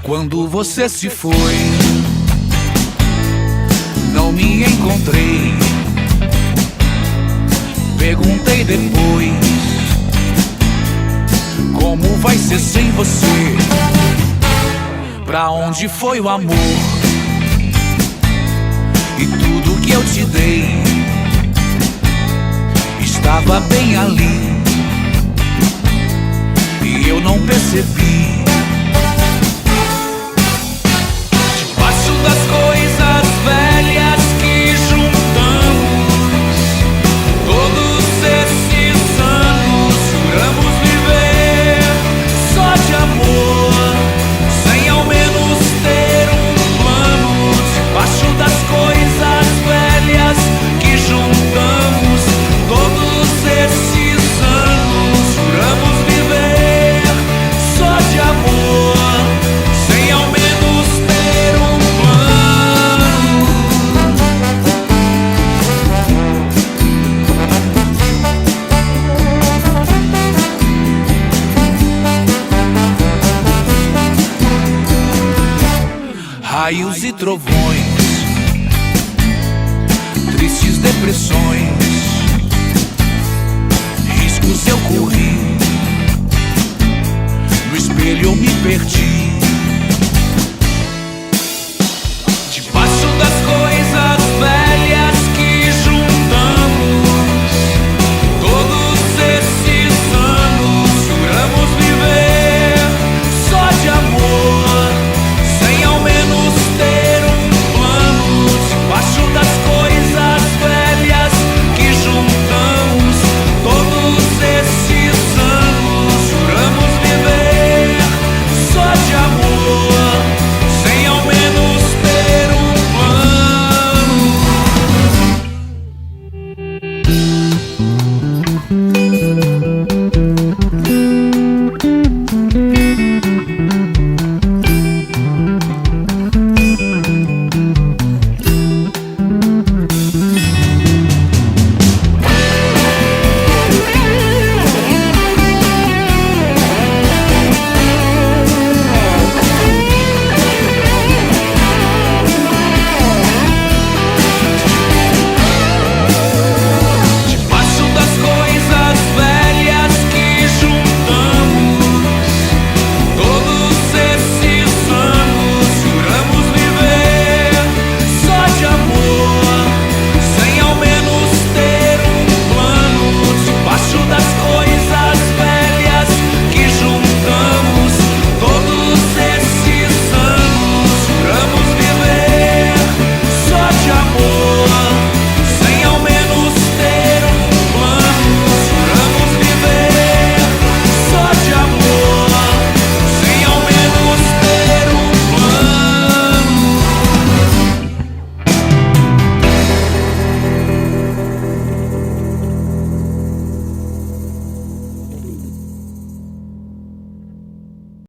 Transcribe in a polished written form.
Quando você se foi, não me encontrei. Perguntei depois, como vai ser sem você? Pra onde foi o amor? E tudo que eu te dei estava bem ali, e eu não percebi. Debaixo das coisas velhas que juntamos, todos esses anos juramos viver só de amor, sem ao menos ter um plano. Debaixo das coisas velhas que juntamos, todos esses anos juramos viver só de amor, sem ao menos ter um plano. Raios e trovões, tristes depressões, riscos eu corri, no espelho eu me perdi.